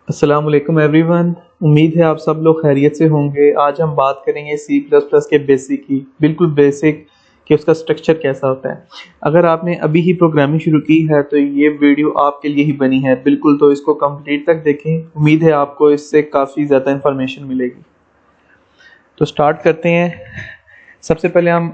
अस्सलाम वालेकुम एवरीवन। उम्मीद है आप सब लोग खैरियत से होंगे। आज हम बात करेंगे सी प्लस प्लस के बेसिक की, बिल्कुल बेसिक कि उसका स्ट्रक्चर कैसा होता है। अगर आपने अभी ही प्रोग्रामिंग शुरू की है तो ये वीडियो आपके लिए ही बनी है बिल्कुल, तो इसको कंप्लीट तक देखें। उम्मीद है आपको इससे काफ़ी ज़्यादा इंफॉर्मेशन मिलेगी। तो स्टार्ट करते हैं। सबसे पहले हम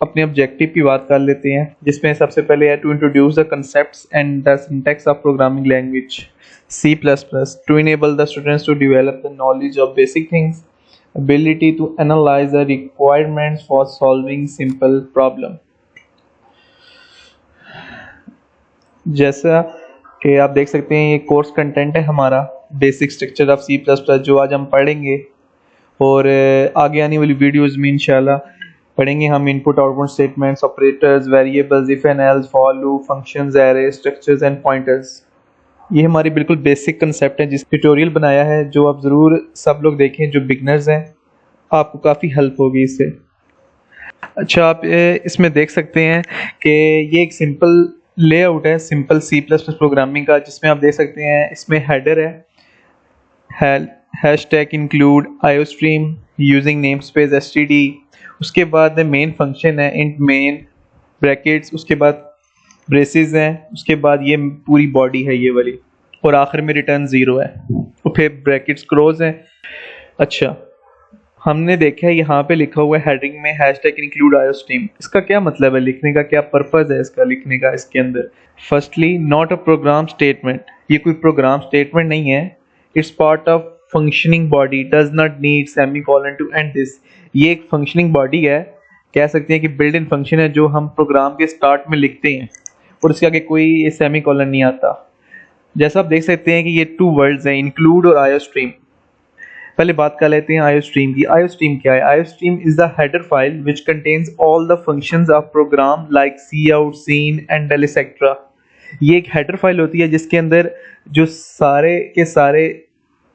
अपने ऑब्जेक्टिव की बात कर लेते हैं, जिसमें सबसे पहले है to introduce the concepts and the syntax of programming language C++ to enable the students to develop the knowledge of basic things, ability to analyze the requirements for solving simple problem। जैसा कि आप देख सकते हैं ये course content है हमारा basic structure of C++, जो आज हम पढ़ेंगे और आगे आने वाली वीडियोस में इंशाल्लाह पढ़ेंगे हम input output statements, operators, variables, if and else, for loop, functions, array, structures and pointers. ये हमारी बिल्कुल बेसिक कंसेप्ट है जिस ट्यूटोरियल बनाया है, जो आप ज़रूर सब लोग देखें। जो बिगनर्स हैं आपको काफ़ी हेल्प होगी इससे। अच्छा, आप इसमें देख सकते हैं कि ये एक सिंपल लेआउट है सिंपल C++ प्रोग्रामिंग का, जिसमें आप देख सकते हैं इसमें हेडर है hashtag include iostream using namespace std। उसके बाद मेन फंक्शन है इंट मेन ब्रैकेट्स, उसके बाद ब्रेसेस हैं, उसके बाद ये पूरी बॉडी है ये वाली, और आखिर में रिटर्न 0 है और फिर ब्रैकेट्स क्लोज हैं। अच्छा, हमने देखा है यहाँ पे लिखा हुआ है हेडिंग में हैशटैग इंक्लूड आईओस्ट्रीम। इसका क्या मतलब है, लिखने का क्या पर्पस है इसका लिखने का इसके अंदर? Firstly, not a program statement, ये कोई प्रोग्राम स्टेटमेंट नहीं है। It's part of functioning body, does not need semicolon to end this. ये एक फंक्शनिंग बॉडी है, कह सकते हैं कि बिल्ट इन फंक्शन है जो हम प्रोग्राम के स्टार्ट में लिखते हैं और इसके आगे कोई सेमी कॉलन नहीं आता। जैसा आप देख सकते हैं कि ये टू वर्ड्स हैं, इंक्लूड और आईओस्ट्रीम। पहले बात कर लेते हैं आईओस्ट्रीम की। आईओस्ट्रीम क्या है? Iostream is the header file which contains all the functions of program like cout, cin, endl etcetera. ये एक हेडर फाइल होती है जिसके अंदर जो सारे के सारे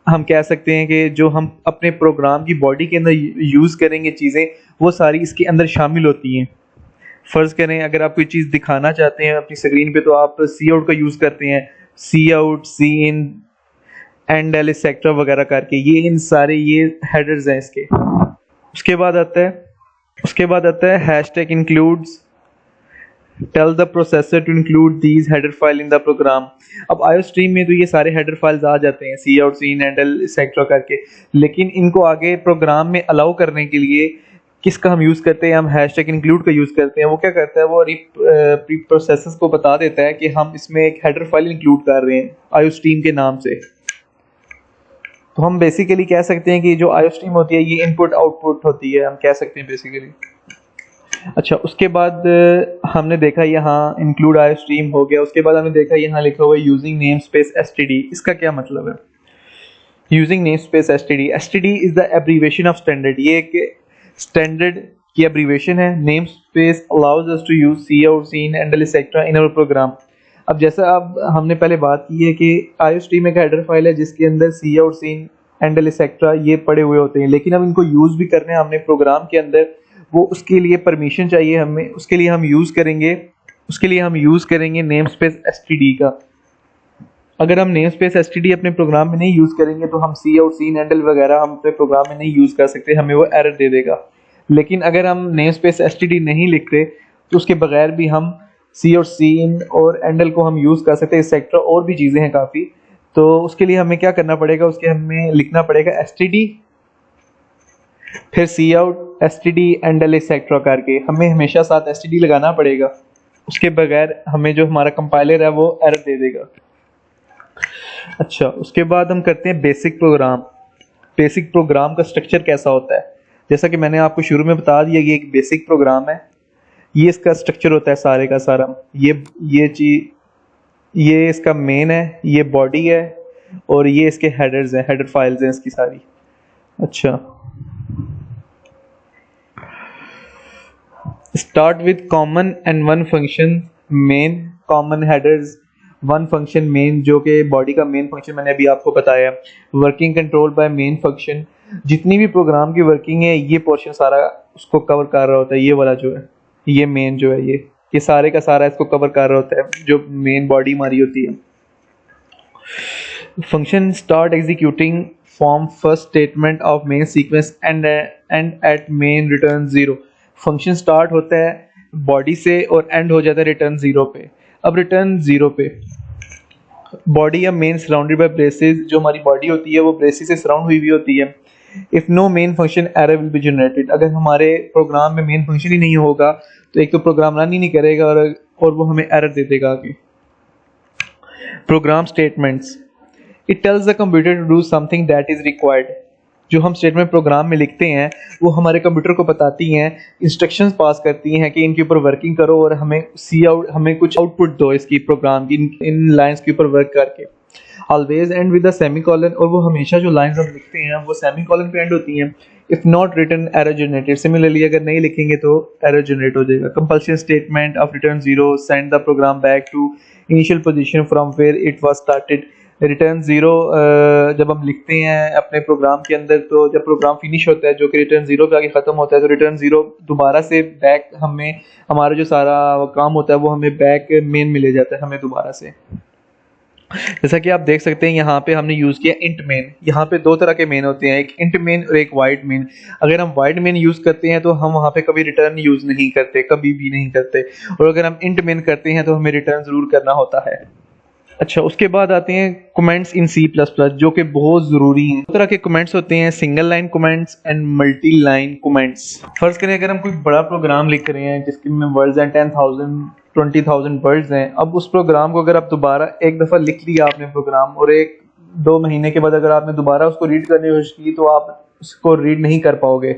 हम कह सकते हैं कि जो हम अपने प्रोग्राम की बॉडी के अंदर यूज़ करेंगे चीज़ें, वो सारी इसके अंदर शामिल होती हैं। फर्ज करें अगर आप कोई चीज़ दिखाना चाहते हैं अपनी स्क्रीन पे, तो आप सी आउट का यूज़ करते हैं, cout, cin, endl etcetera वगैरह करके। ये इन सारे ये हेडर्स हैं इसके। उसके बाद आता है hashtag includes tell the processor to include these header file in the program. अब आईओस्ट्रीम में तो ये सारे हेडर फाइल्स आ जाते हैं cout, cin, endl etcetera करके, लेकिन इनको आगे प्रोग्राम में अलाउ करने के लिए किसका हम यूज़ करते हैं? हम हैशटैग इंक्लूड का यूज़ करते हैं। वो क्या करता है, वो प्रोसेसर्स को बता देता है कि हम इसमें एक हेडर फाइल इंक्लूड कर रहे हैं आईओस्ट्रीम के नाम से। तो हम बेसिकली कह सकते हैं कि जो आईओस्ट्रीम होती है ये इनपुट आउटपुट होती है, हम कह सकते हैं बेसिकली। अच्छा, उसके बाद हमने देखा यहाँ इंक्लूड आईओस्ट्रीम हो गया। उसके बाद हमने देखा यहाँ लिखा हुआ है यूजिंग नेम स्पेस std। इसका क्या मतलब है? Using namespace std is the abbreviation of standard. ये एक स्टैंडर्ड की एब्रीविएशन है। Namespace allows us to use cout, cin, endl etcetera in our program. अब जैसा अब हमने पहले बात की है कि आईओस्ट्रीम एक हेडर फाइल है जिसके अंदर सी आउट, सीन, एंडल एक्सेट्रा ये पड़े हुए होते हैं, लेकिन अब इनको यूज भी करने हमने प्रोग्राम के अंदर, वो उसके लिए परमिशन चाहिए हमें। उसके लिए हम यूज करेंगे नेम स्पेस std का। अगर हम नेम स्पेस std अपने प्रोग्राम में नहीं यूज़ करेंगे तो हम सी आउट, सीन, एंडल वगैरह हम अपने प्रोग्राम में नहीं यूज़ कर सकते, हमें वो एरर दे देगा। लेकिन अगर हम नेम स्पेस std नहीं लिखते तो उसके बगैर भी हम सी और सीन और एंडल को हम यूज़ कर सकते हैं, एक्सेट्रा और भी चीज़ें हैं काफ़ी। तो उसके लिए हमें क्या करना पड़ेगा, हमें लिखना पड़ेगा std फिर सी आउट, std, एंडल एक्सेट्रा करके हमें हमेशा साथ std लगाना पड़ेगा। उसके बगैर हमें जो हमारा कंपाइलर है वो एरर दे देगा। अच्छा, उसके बाद हम करते हैं बेसिक प्रोग्राम। बेसिक प्रोग्राम का स्ट्रक्चर कैसा होता है? जैसा कि मैंने आपको शुरू में बता दिया, ये एक बेसिक प्रोग्राम है। ये इसका स्ट्रक्चर होता है सारे का सारा। ये चीज, ये इसका मेन है, ये बॉडी है और ये इसके हेडर्स हैं, हेडर फाइल्स हैं इसकी सारी। अच्छा, start with common and one function main, common headers, one function main, जो कि बॉडी का मेन फंक्शन मैंने अभी आपको बताया। Working control by main function, जितनी भी प्रोग्राम की वर्किंग है ये पोर्शन सारा उसको कवर कर रहा होता है। ये वाला जो है, ये मेन जो है, ये सारे का सारा इसको कवर कर रहा होता है, जो मेन बॉडी हमारी होती है। Function start executing form first statement of main sequence and at main return 0। Function start होता है बॉडी से और एंड हो जाता है रिटर्न 0 पे। अब रिटर्न 0 पे बॉडी या मेन सराउंडेड बाय ब्रेसेस, जो हमारी बॉडी होती है वो ब्रेसेस से सराउंड हुई होती है। If no main function error will be generated, अगर हमारे प्रोग्राम में मेन फंक्शन ही नहीं होगा तो एक तो प्रोग्राम रन ही नहीं करेगा और वो हमें एरर दे देगा आगे। Program statements, it tells the computer to do something that is required. जो हम स्टेटमेंट प्रोग्राम में लिखते हैं वो हमारे कंप्यूटर को बताती हैं, इंस्ट्रक्शंस पास करती हैं कि इनके ऊपर वर्किंग करो और हमें कुछ आउटपुट दो इसकी प्रोग्राम की इन लाइंस के ऊपर वर्क करके। Always and with a semicolon, और वो हमेशा जो लाइंस हम लिखते हैं वो सेमीकोलन पे एंड होती हैं। If not written error generated, similarly अगर नहीं लिखेंगे तो एरर जनरेट हो जाएगा। Compulsion statement of return 0 send the program back to initial position from where it was started. Return 0 जब हम लिखते हैं अपने प्रोग्राम के अंदर, तो जब प्रोग्राम फिनिश होता है जो कि रिटर्न 0 पे आके ख़त्म होता है, तो रिटर्न 0 दोबारा से बैक हमें हमारा जो सारा काम होता है वो हमें बैक मेन में ले जाता है हमें दोबारा से। जैसा कि आप देख सकते हैं यहाँ पे हमने यूज़ किया इंट मेन। यहाँ पे दो तरह के मेन होते हैं, एक इंट मेन और एक वाइड मेन। अगर हम वाइड मेन यूज़ करते हैं तो हम वहाँ पे कभी रिटर्न यूज़ नहीं करते, कभी भी नहीं करते, और अगर हम इंट मेन करते हैं तो हमें रिटर्न ज़रूर करना होता है। अच्छा, उसके बाद आते हैं कमेंट्स इन C++, जो कि बहुत ज़रूरी हैं। दो तरह के कमेंट्स होते हैं, single line comments and multi line comments. फर्ज करें अगर हम कोई बड़ा प्रोग्राम लिख रहे हैं जिसके में वर्ड्स हैं 10,000 20,000 वर्ड्स हैं। अब उस प्रोग्राम को अगर आप दोबारा एक दफ़ा लिख लिया आपने प्रोग्राम और 1-2 महीने के बाद अगर आपने दोबारा उसको रीड करने की कोशिश की तो आप उसको रीड नहीं कर पाओगे।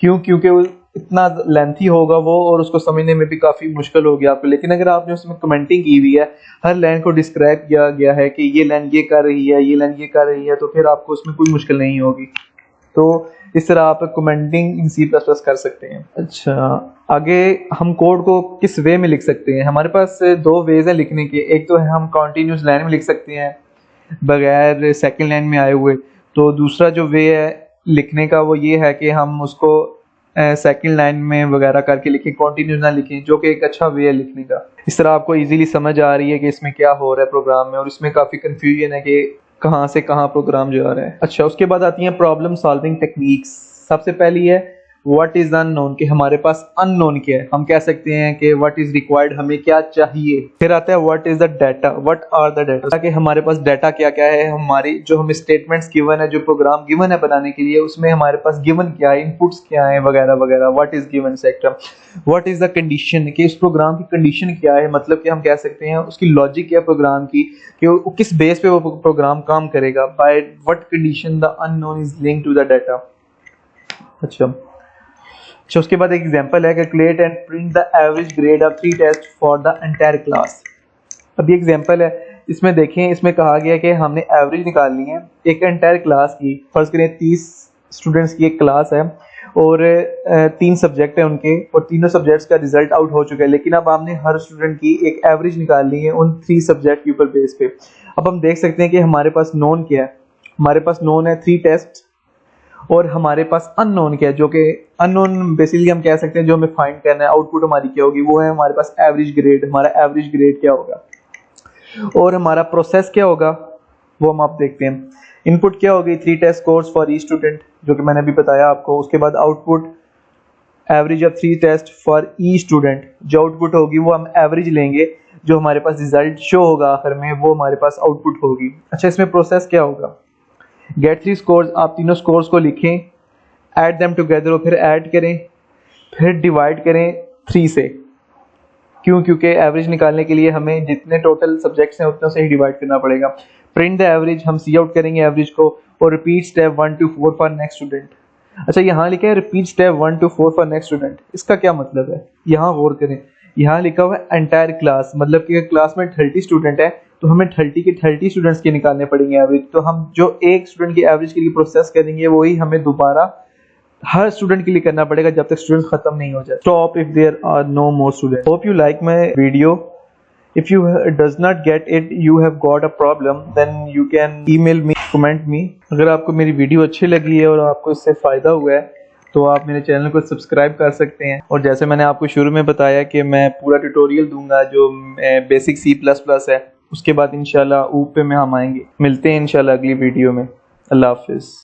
क्यों? क्योंकि वो इतना लेंथी होगा वो, और उसको समझने में भी काफ़ी मुश्किल होगी आपको। लेकिन अगर आपने उसमें कमेंटिंग की हुई है, हर लाइन को डिस्क्राइब किया गया है कि ये लाइन ये कर रही है, ये लाइन ये कर रही है, तो फिर आपको उसमें कोई मुश्किल नहीं होगी। तो इस तरह आप कमेंटिंग इन C++ कर सकते हैं। अच्छा, आगे हम कोड को किस वे में लिख सकते हैं? हमारे पास 2 वेज हैं लिखने के। एक तो है हम कॉन्टिन्यूस लाइन में लिख सकते हैं बगैर सेकंड लाइन में आए हुए। तो दूसरा जो वे है लिखने का वो ये है कि हम उसको सेकंड लाइन में वगैरह करके लिखें, कॉन्टिन्यूस ना लिखें, जो कि एक अच्छा वे है लिखने का। इस तरह आपको इजीली समझ आ रही है कि इसमें क्या हो रहा है प्रोग्राम में, और इसमें काफ़ी कन्फ्यूजन है कि कहाँ से कहाँ प्रोग्राम जा रहा है। अच्छा, उसके बाद आती हैं प्रॉब्लम सॉल्विंग टेक्निक्स। सबसे पहली है व्हाट इज अननोन, कि हमारे पास अननोन क्या है। हम कह सकते हैं कि व्हाट इज रिक्वायर्ड, हमें क्या चाहिए। फिर आता है what is the data, what are the data, कि हमारे पास डाटा क्या क्या है, हमारी जो हमें स्टेटमेंट्स गिवन है, जो प्रोग्राम गिवन है बनाने के लिए, उसमें हमारे पास गिवन क्या है, इनपुट्स क्या है वगैरह वगैरह। What is given sector. What is the condition, कि उस प्रोग्राम की कंडीशन क्या है, मतलब कि हम कह सकते हैं उसकी लॉजिक क्या प्रोग्राम की, कि वो किस बेस पे वो प्रोग्राम काम करेगा। By what condition the unknown is linked to the data. अच्छा, उसके बाद एक एग्जांपल है, calculate and print the average grade of 3 test for the entire class. अब ये एग्जांपल है, इसमें देखें, इसमें कहा गया कि हमने एवरेज निकालनी है एक एंटायर क्लास की। फर्स्ट करें 30 स्टूडेंट्स की एक क्लास है और 3 सब्जेक्ट है उनके, और तीनों सब्जेक्ट्स का रिजल्ट आउट हो चुका है। लेकिन अब हमने हर स्टूडेंट की एक एवरेज निकालनी है उन 3 सब्जेक्ट के ऊपर बेस पे। अब हम देख सकते हैं कि हमारे पास नोन क्या है। हमारे पास नोन है 3 टेस्ट, और हमारे पास अननोन क्या है, जो कि अननोन बेसिकली हम कह सकते हैं जो हमें फाइंड करना है, आउटपुट हमारी क्या होगी, वो है हमारे पास एवरेज ग्रेड। हमारा एवरेज ग्रेड क्या होगा और हमारा प्रोसेस क्या होगा वो हम आप देखते हैं। इनपुट क्या होगी, 3 test scores for each student, जो कि मैंने अभी बताया आपको। उसके बाद output average of 3 test for each student, जो आउटपुट होगी वो हम एवरेज लेंगे, जो हमारे पास रिजल्ट शो होगा आखिर में वो हमारे पास आउटपुट होगी। अच्छा, इसमें प्रोसेस क्या होगा, गेट 3 स्कोर्स, आप तीनों स्कोर्स को लिखें, ऐड देम टुगेदर, और फिर ऐड करें, फिर डिवाइड करें 3 से। क्यों? क्योंकि एवरेज निकालने के लिए हमें जितने टोटल सब्जेक्ट्स हैं उतने से ही डिवाइड करना पड़ेगा। प्रिंट द एवरेज, हम सी आउट करेंगे एवरेज को, और repeat step 1 to 4 for next student. अच्छा, यहाँ लिखा है repeat step 1 to 4 for next student, इसका क्या मतलब है? यहाँ गौर करें, यहाँ लिखा हुआ है एंटायर क्लास, मतलब कि क्लास में 30 स्टूडेंट है तो हमें 30 के 30 स्टूडेंट्स के निकालने पड़ेंगे एवरेज। तो हम जो एक स्टूडेंट की एवरेज के लिए प्रोसेस करेंगे वही हमें दोबारा हर स्टूडेंट के लिए करना पड़ेगा जब तक स्टूडेंट खत्म नहीं हो जाए। Stop if there are no more students. Hope you like my video. If you does not get it, you have got a problem, then you can email me, comment me. अगर आपको मेरी video अच्छी लगी है और आपको इससे फायदा हुआ है तो आप मेरे चैनल को सब्सक्राइब कर सकते हैं। और जैसे मैंने आपको शुरू में बताया कि मैं पूरा ट्यूटोरियल दूंगा जो बेसिक C++ है, उसके बाद इंशाल्लाह ऊप पे में हम आएंगे। मिलते हैं इंशाल्लाह अगली वीडियो में। अल्लाह हाफिज़।